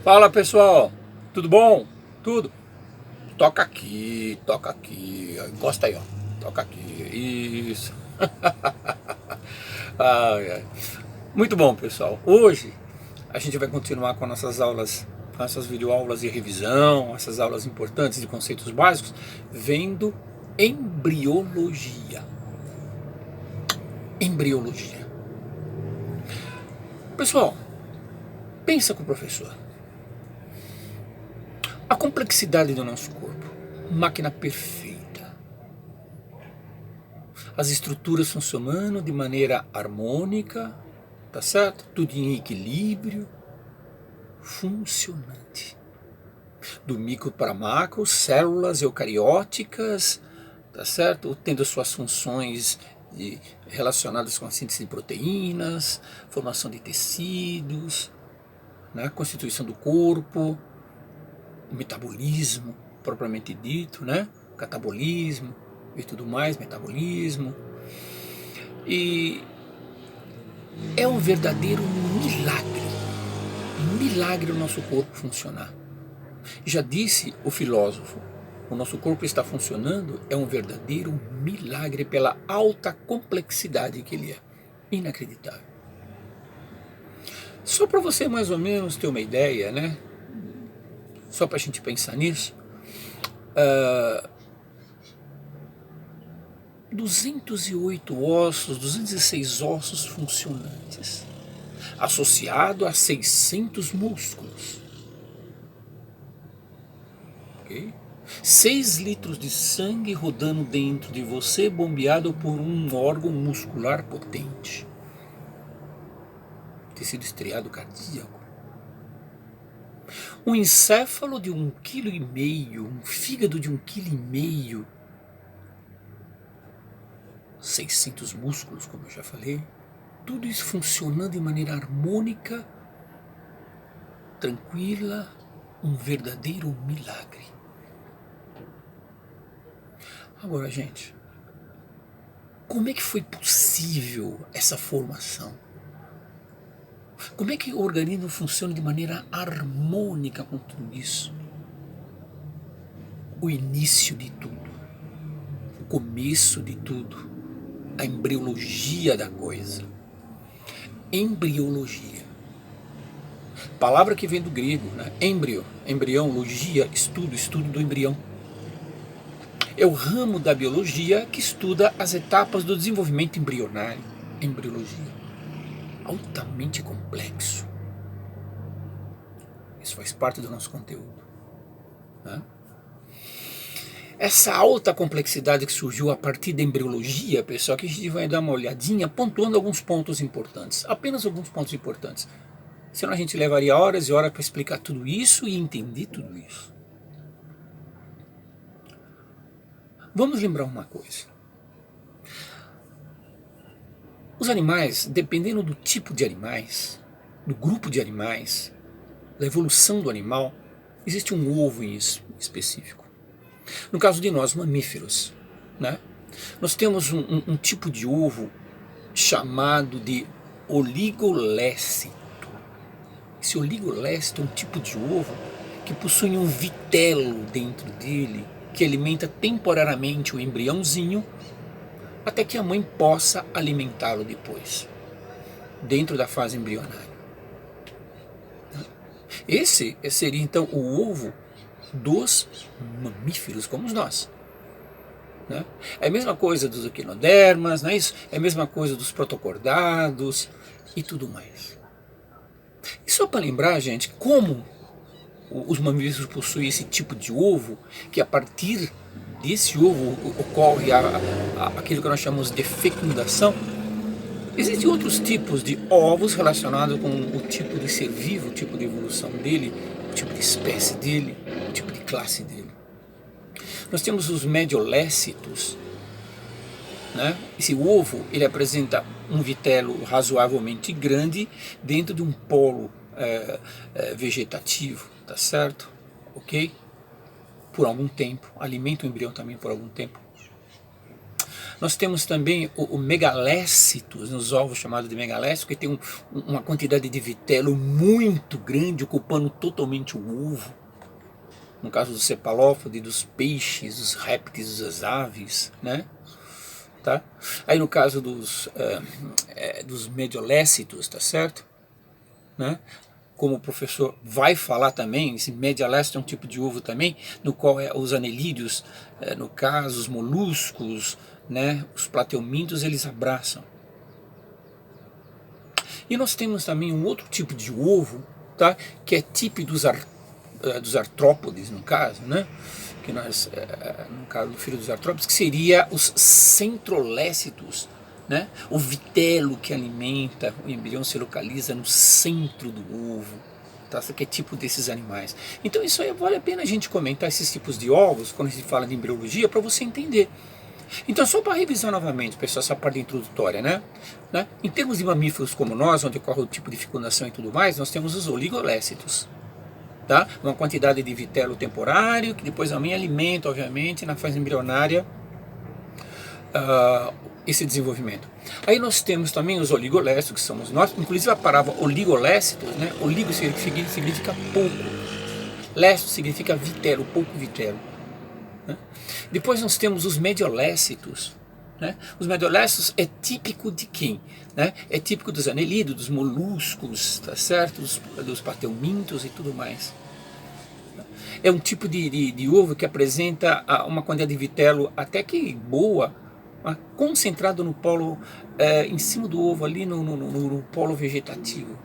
Fala pessoal, tudo bom? Tudo? Toca aqui, encosta aí, ó. Toca aqui, isso. Ai, ai. Muito bom, pessoal. Hoje a gente vai continuar com nossas aulas, com essas videoaulas de revisão, essas aulas importantes de conceitos básicos, vendo embriologia. Embriologia. Pessoal, pensa com o professor. A complexidade do nosso corpo, máquina perfeita. As estruturas funcionando de maneira harmônica, tá certo? Tudo em equilíbrio, funcionante. Do micro para macro, células eucarióticas, tá certo? Tendo suas funções relacionadas com a síntese de proteínas, formação de tecidos, né? Constituição do corpo, o metabolismo propriamente dito, né? Catabolismo e tudo mais, metabolismo. E é um verdadeiro milagre o nosso corpo funcionar. Já disse o filósofo, o nosso corpo está funcionando é um verdadeiro milagre pela alta complexidade que ele é. Inacreditável. Só para você mais ou menos ter uma ideia, né? Só para a gente pensar nisso, 208 ossos, 206 ossos funcionantes, associado a 600 músculos. Ok? 6 litros de sangue rodando dentro de você, bombeado por um órgão muscular potente. Tecido estriado cardíaco. Um encéfalo de 1,5 kg, um fígado de 1,5 kg. 600 músculos, como eu já falei. Tudo isso funcionando de maneira harmônica, tranquila, um verdadeiro milagre. Agora, gente, como é que foi possível essa formação? Como é que o organismo funciona de maneira harmônica com tudo isso? O início de tudo, o começo de tudo, a embriologia da coisa. Embriologia. Palavra que vem do grego, né? Embrio, embrião, logia, estudo do embrião. É o ramo da biologia que estuda as etapas do desenvolvimento embrionário. Embriologia. Altamente complexo. Isso faz parte do nosso conteúdo, né? Essa alta complexidade que surgiu a partir da embriologia, pessoal, que a gente vai dar uma olhadinha, pontuando alguns pontos importantes. Apenas alguns pontos importantes. Senão a gente levaria horas e horas para explicar tudo isso e entender tudo isso. Vamos lembrar uma coisa. Os animais, dependendo do tipo de animais, do grupo de animais, da evolução do animal, existe um ovo em específico. No caso de nós, mamíferos, né? Nós temos um tipo de ovo chamado de oligolécito. Esse oligolécito é um tipo de ovo que possui um vitelo dentro dele que alimenta temporariamente o embriãozinho até que a mãe possa alimentá-lo depois, dentro da fase embrionária. Esse seria então o ovo dos mamíferos como nós. Né? É a mesma coisa dos equinodermas, não é isso? É a mesma coisa dos protocordados e tudo mais. E só para lembrar, gente, como os mamíferos possuem esse tipo de ovo, que a partir desse ovo ocorre aquilo que nós chamamos de fecundação. Existem outros tipos de ovos relacionados com o tipo de ser vivo, o tipo de evolução dele, o tipo de espécie dele, o tipo de classe dele. Nós temos os mediolécitos, né? Esse ovo ele apresenta um vitelo razoavelmente grande dentro de um polo vegetativo, tá certo? Ok? Por algum tempo, alimenta o embrião também por algum tempo. Nós temos também o megalécitos, nos ovos chamados de megalécitos, que tem uma quantidade de vitelo muito grande, ocupando totalmente o ovo. No caso dos cefalópodes, dos peixes, dos répteis, das aves, né? Tá? Aí no caso dos mediolécitos, tá certo? Né? Como o professor vai falar também, esse medialécito é um tipo de ovo também, no qual os anelídeos, no caso os moluscos, né, os plateumintos, eles abraçam. E nós temos também um outro tipo de ovo, tá, que é típico dos artrópodes, no caso, né, que nós, no caso do filho dos artrópodes, que seria os centrolécitos, né? O vitelo que alimenta o embrião se localiza no centro do ovo, tá? Que é tipo desses animais. Então isso aí vale a pena a gente comentar esses tipos de ovos quando a gente fala de embriologia, para você entender. Então só para revisar novamente, pessoal, essa parte introdutória, né? Em termos de mamíferos como nós, onde ocorre o tipo de fecundação e tudo mais, nós temos os oligolécitos. Tá? Uma quantidade de vitelo temporário, que depois também alimenta, obviamente, na fase embrionária, esse desenvolvimento. Aí nós temos também os oligolécitos, que somos nós, inclusive a palavra oligolécitos, né? Oligo significa pouco, lécito significa vitelo, pouco vitelo. Né? Depois nós temos os mediolécitos. Né? Os mediolécitos é típico de quem? Né? É típico dos anelídeos, dos moluscos, tá certo? Dos plateumintos e tudo mais. É um tipo de ovo que apresenta uma quantidade de vitelo até que boa, concentrado no polo, em cima do ovo ali, no polo vegetativo,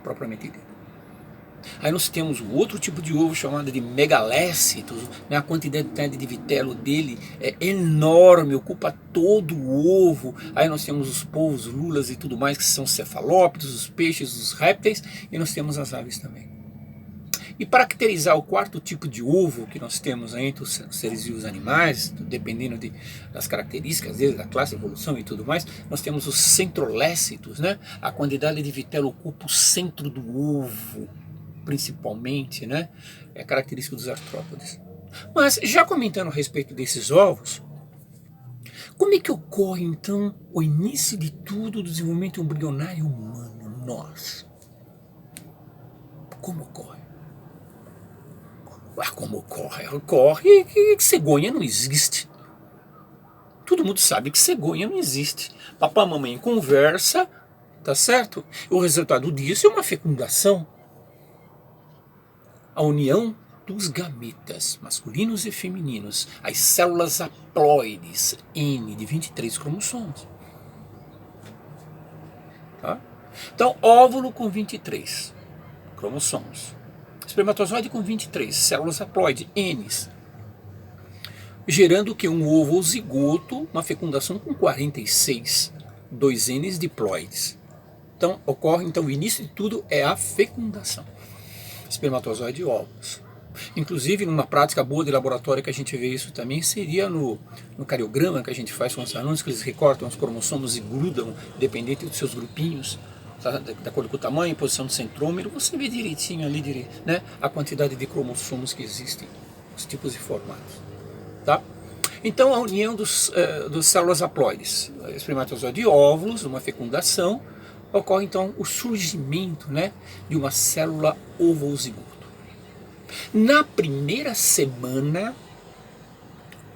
propriamente dito. Aí nós temos o outro tipo de ovo chamado de megalécitos, né? A quantidade de vitelo dele é enorme, ocupa todo o ovo. Aí nós temos os polvos, lulas e tudo mais, que são cefalópodes, os peixes, os répteis, e nós temos as aves também. E para caracterizar o quarto tipo de ovo que nós temos entre os seres vivos animais, dependendo das características deles, da classe, evolução e tudo mais, nós temos os centrolécitos, né? A quantidade de vitelo ocupa o centro do ovo, principalmente, né? É característico dos artrópodes. Mas, já comentando a respeito desses ovos, como é que ocorre, então, o início de tudo do desenvolvimento embrionário humano, nós? Como ocorre? Como ocorre? Ocorre que cegonha não existe. Todo mundo sabe que cegonha não existe. Papai e mamãe conversa, tá certo? O resultado disso é uma fecundação. A união dos gametas, masculinos e femininos, as células haploides, N de 23 cromossomos. Tá? Então, óvulo com 23 cromossomos. Espermatozoide com 23, células haploides, Ns. Gerando o que? Um ovo ou zigoto, uma fecundação com 46, 2 Ns diploides. Então, ocorre, então, o início de tudo é a fecundação. Espermatozoide e óvulos. Inclusive, numa prática boa de laboratório que a gente vê isso também, seria no cariograma que a gente faz com os alunos, que eles recortam os cromossomos e grudam, dependente dos seus grupinhos, tá? De acordo com o tamanho e posição do centrômero, você vê direitinho ali, né, a quantidade de cromossomos que existem, os tipos e formatos. Tá? Então, a união dos células haploides, espermatozoide e óvulos, uma fecundação, ocorre então o surgimento, né, de uma célula ovo-zigoto. Na primeira semana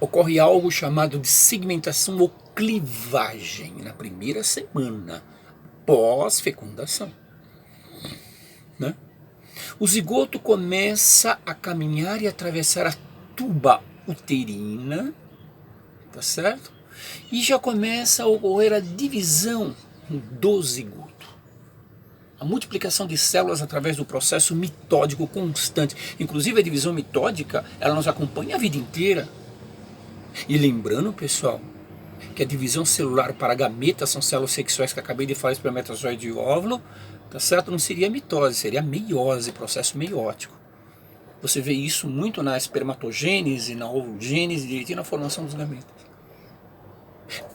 ocorre algo chamado de segmentação ou clivagem, na primeira semana pós-fecundação, né? O zigoto começa a caminhar e atravessar a tuba uterina, tá certo? E já começa a ocorrer a divisão do zigoto. A multiplicação de células através do processo mitódico constante. Inclusive a divisão mitódica, ela nos acompanha a vida inteira. E lembrando, pessoal, que a divisão celular para gametas são células sexuais que acabei de falar, espermatozoide e óvulo, tá certo? Não seria mitose, seria meiose, processo meiótico. Você vê isso muito na espermatogênese, na ovogênese e na formação dos gametas.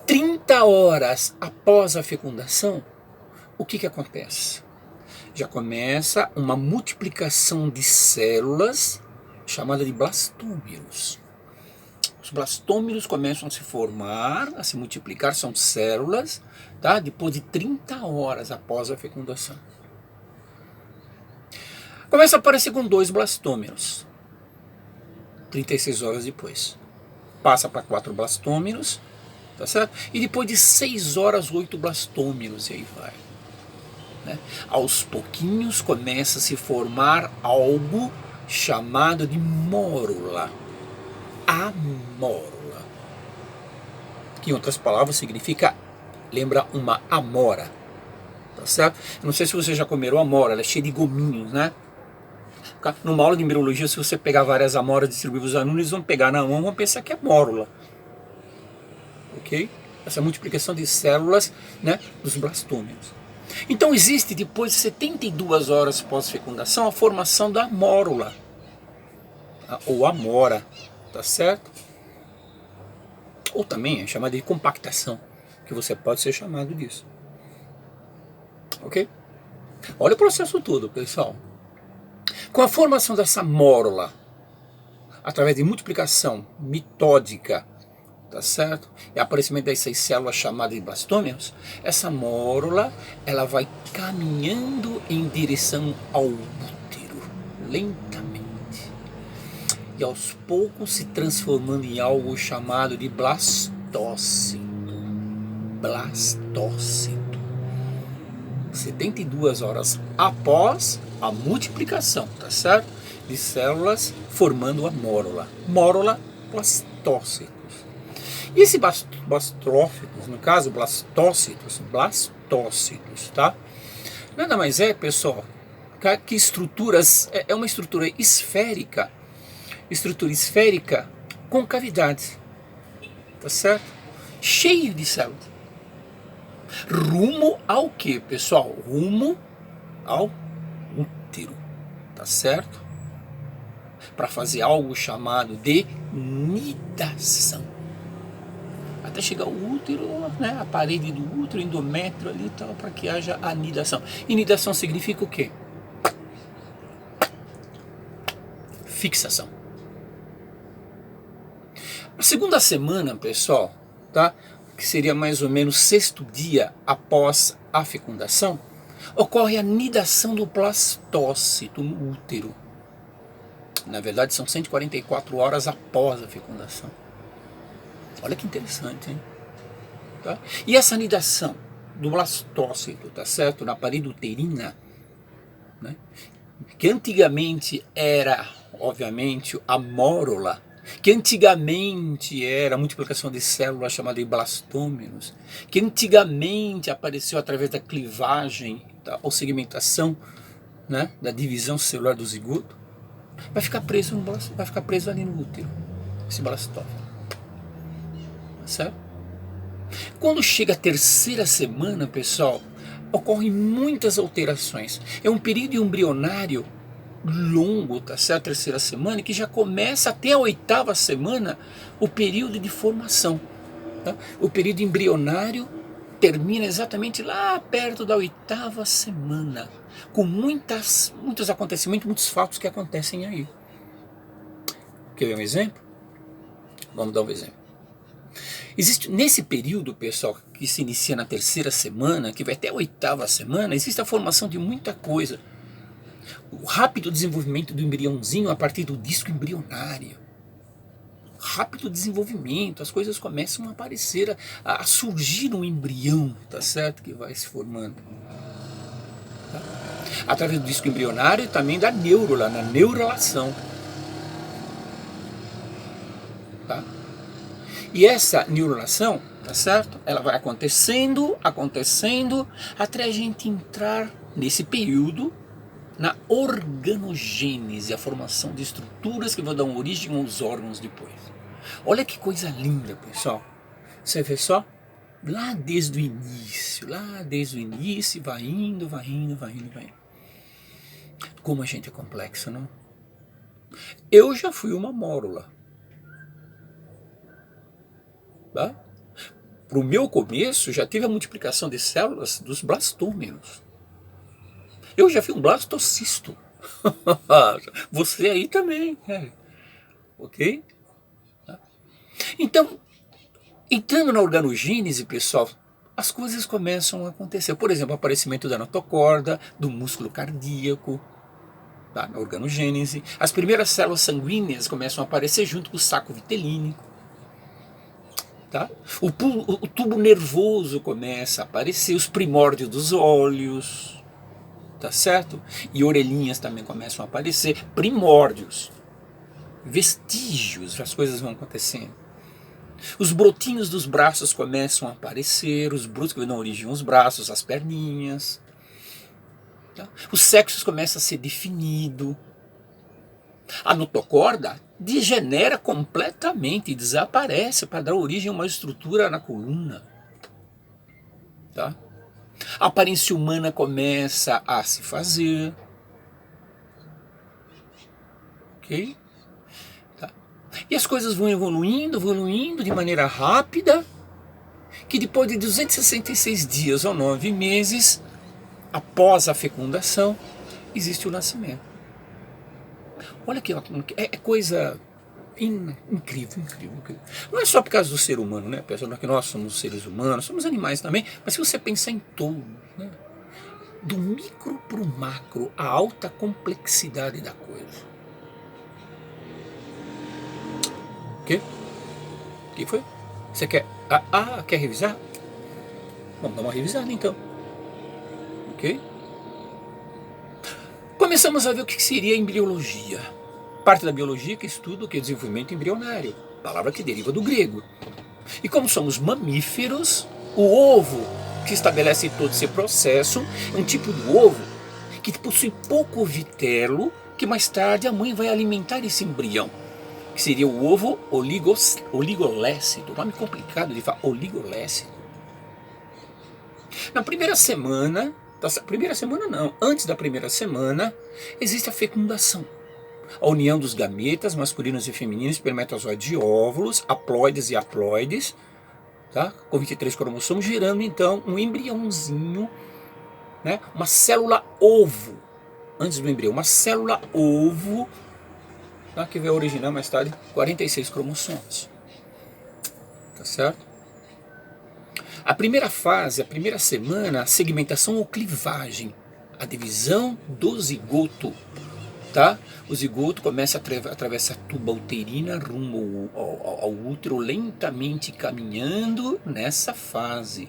30 horas após a fecundação, o que acontece? Já começa uma multiplicação de células chamada de blastômeros. Os blastômeros começam a se formar, a se multiplicar, são células, tá? Depois de 30 horas após a fecundação. Começa a aparecer com 2 blastômeros, 36 horas depois. Passa para 4 blastômeros, tá certo? E depois de 6 horas, 8 blastômeros, e aí vai. Né? Aos pouquinhos começa a se formar algo chamado de mórula. A mórula, que em outras palavras significa, lembra uma amora, tá certo? Não sei se vocês já comeram amora, ela é cheia de gominhos, né? Numa aula de embriologia, se você pegar várias amoras e distribuir os alunos, eles vão pegar na mão e vão pensar que é mórula, ok? Essa multiplicação de células, né, dos blastômeros. Então existe, depois de 72 horas pós-fecundação, a formação da mórula, ou amora, tá certo? Ou também é chamada de compactação, que você pode ser chamado disso. Ok? Olha o processo todo, pessoal. Com a formação dessa mórula, através de multiplicação metódica, tá certo? E aparecimento dessas células chamadas de blastômeros, essa mórula, ela vai caminhando em direção ao útero, lentamente. E aos poucos se transformando em algo chamado de blastócito. Blastócito. 72 horas após a multiplicação, tá certo? De células formando a mórula. Mórula, blastócitos. E esse blastrófitos, no caso blastócitos, tá? Nada mais é, pessoal, que estruturas, é uma estrutura esférica com cavidades, tá certo? Cheio de células. Rumo ao que, pessoal? Rumo ao útero, tá certo? Para fazer algo chamado de nidação. Até chegar ao útero, né, a parede do útero, endométrio ali e tal, para que haja a nidação. E nidação significa o quê? Fixação. A segunda semana, pessoal, tá? Que seria mais ou menos 6º dia após a fecundação, ocorre a nidação do blastócito no útero. Na verdade, são 144 horas após a fecundação. Olha que interessante, hein? Tá? E essa nidação do blastócito, tá certo? Na parede uterina, né? Que antigamente era, obviamente, a mórula, que antigamente era a multiplicação de células chamada de blastômeros, que antigamente apareceu através da clivagem, tá? Ou segmentação, né? Da divisão celular do zigoto, vai ficar preso ali no útero, esse blastócito. Certo? Quando chega a 3ª semana, pessoal, ocorrem muitas alterações. É um período embrionário longo, tá certo? 3ª semana, que já começa até a 8ª semana o período de formação. Tá? O período embrionário termina exatamente lá perto da 8ª semana, com muitos acontecimentos, muitos fatos que acontecem aí. Quer ver um exemplo? Vamos dar um exemplo. Existe, nesse período, pessoal, que se inicia na 3ª semana, que vai até a 8ª semana, existe a formação de muita coisa. O rápido desenvolvimento do embriãozinho a partir do disco embrionário. Rápido desenvolvimento, as coisas começam a aparecer, a surgir um embrião, tá certo? Que vai se formando. Tá? Através do disco embrionário e também da neurula, na neurulação. Tá? E essa neurulação, tá certo? Ela vai acontecendo, até a gente entrar nesse período na organogênese, a formação de estruturas que vão dar origem aos órgãos depois. Olha que coisa linda, pessoal. Você vê só? Lá desde o início, vai indo. Como a gente é complexo, não? Eu já fui uma mórula. Tá? Para o meu começo, já teve a multiplicação de células dos blastômeros. Eu já fui um blastocisto. Você aí também, ok? Tá? Então, entrando na organogênese, pessoal, as coisas começam a acontecer. Por exemplo, o aparecimento da notocorda, do músculo cardíaco, tá? Na organogênese. As primeiras células sanguíneas começam a aparecer junto com o saco vitelínico. Tá? O tubo nervoso começa a aparecer, os primórdios dos olhos, tá certo? E orelhinhas também começam a aparecer, primórdios, vestígios, as coisas vão acontecendo. Os brotinhos dos braços começam a aparecer, os brotos que dão origem aos braços, as perninhas. Tá? Os sexos começam a ser definido. A notocorda degenera completamente, desaparece para dar origem a uma estrutura na coluna. Tá? A aparência humana começa a se fazer. Ok? Tá? E as coisas vão evoluindo de maneira rápida, que depois de 266 dias ou 9 meses, após a fecundação, existe o nascimento. Olha que é coisa incrível. Não é só por causa do ser humano, né? Pensando que nós somos seres humanos, somos animais também, mas se você pensar em todo, né? Do micro para o macro, a alta complexidade da coisa. O que foi? Você quer... quer revisar? Vamos dar uma revisada então. Ok? Começamos a ver o que seria a embriologia. Parte da biologia que estuda o que é desenvolvimento embrionário, palavra que deriva do grego. E como somos mamíferos, o ovo que estabelece todo esse processo é um tipo de ovo que possui pouco vitelo, que mais tarde a mãe vai alimentar esse embrião, que seria o ovo oligolécido, nome complicado de falar, oligolécido. Na primeira semana, antes da primeira semana, existe a fecundação. A união dos gametas masculinos e femininos, espermatozoides e óvulos, haploides e haploides, tá? Com 23 cromossomos, gerando então um embriãozinho, né? Uma célula ovo, antes do embrião, uma célula ovo, tá? Que vai originar mais tarde 46 cromossomos. Tá certo? A primeira fase, a primeira semana, a segmentação ou clivagem, a divisão do zigoto. Tá? O zigoto começa a atravessar a tuba uterina rumo ao útero, lentamente caminhando nessa fase.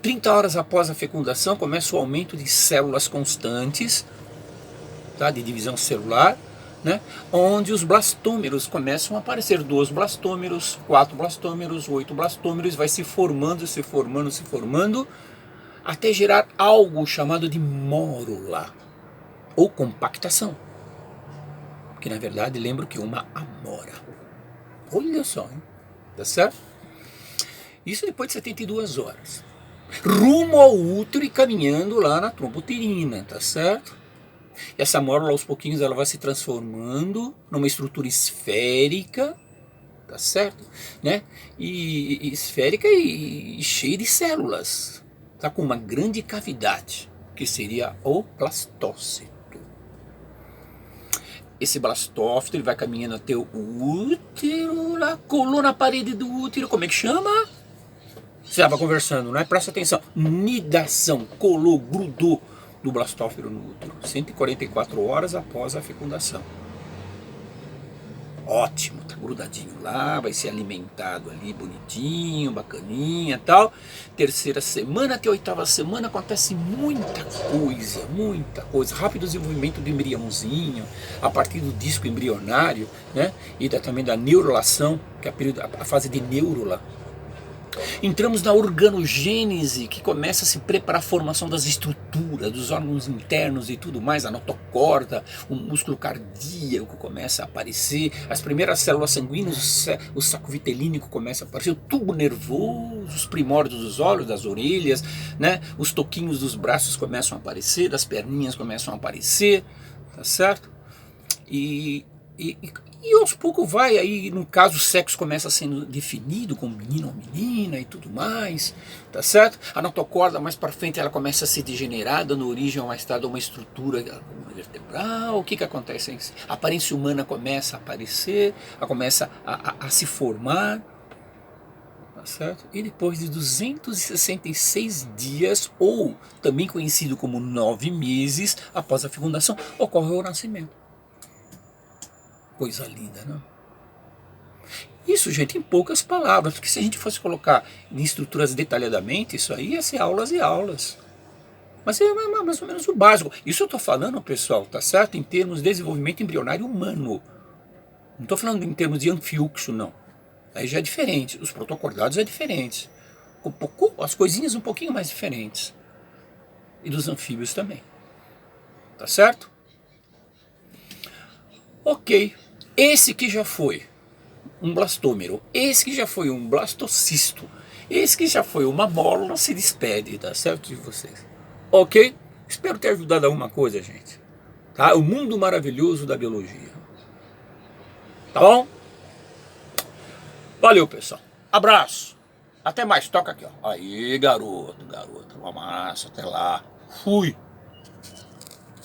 30 horas após a fecundação começa o aumento de células constantes, tá? De divisão celular, né? Onde os blastômeros começam a aparecer, 2 blastômeros, 4 blastômeros, 8 blastômeros, vai se formando, até gerar algo chamado de mórula, ou compactação, que na verdade lembra que uma amora. Olha só, hein? Tá certo? Isso depois de 72 horas. Rumo ao útero e caminhando lá na trompa uterina, tá certo? E essa mórula aos pouquinhos ela vai se transformando numa estrutura esférica, tá certo? Né? E esférica e cheia de células, tá? Com uma grande cavidade, que seria o blastócito. Esse blastófito ele vai caminhando até o útero, lá, colou na parede do útero, como é que chama? Você estava conversando, né? Presta atenção. Nidação, colou, grudou do blastófilo no útero. 144 horas após a fecundação. Ótimo, tá grudadinho lá, vai ser alimentado ali, bonitinho, bacaninha e tal. Terceira semana até a 8ª semana acontece muita coisa. Rápido desenvolvimento do embriãozinho, a partir do disco embrionário, né? E também da neurulação, que é a fase de neurula. Entramos na organogênese, que começa a se preparar a formação das estruturas, dos órgãos internos e tudo mais, a notocorda, o músculo cardíaco começa a aparecer, as primeiras células sanguíneas, o saco vitelínico começa a aparecer, o tubo nervoso, os primórdios dos olhos, das orelhas, né? Os toquinhos dos braços começam a aparecer, das perninhas começam a aparecer, tá certo? E E aos poucos vai, aí no caso o sexo começa sendo definido como menino ou menina e tudo mais, tá certo? A notocorda mais para frente ela começa a ser degenerada, dando origem a mais tarde a uma estrutura vertebral. O que acontece? A aparência humana começa a aparecer, começa a se formar, tá certo? E depois de 266 dias, ou também conhecido como 9 meses, após a fecundação, ocorre o nascimento. Coisa linda, né? Isso, gente, em poucas palavras, porque se a gente fosse colocar em estruturas detalhadamente, isso aí ia ser aulas e aulas. Mas é mais ou menos o básico. Isso eu estou falando, pessoal, tá certo? Em termos de desenvolvimento embrionário humano. Não estou falando em termos de anfíoxo, não. Aí já é diferente. Os protocordados é diferente. As coisinhas um pouquinho mais diferentes. E dos anfíbios também. Tá certo? Ok. Esse que já foi um blastômero, esse que já foi um blastocisto, esse que já foi uma mólula, se despede, tá certo, de vocês. Ok? Espero ter ajudado alguma coisa, gente. Tá? O mundo maravilhoso da biologia. Tá bom? Valeu, pessoal. Abraço. Até mais. Toca aqui, ó. Aí, garoto, garoto. Um abraço. Até lá. Fui.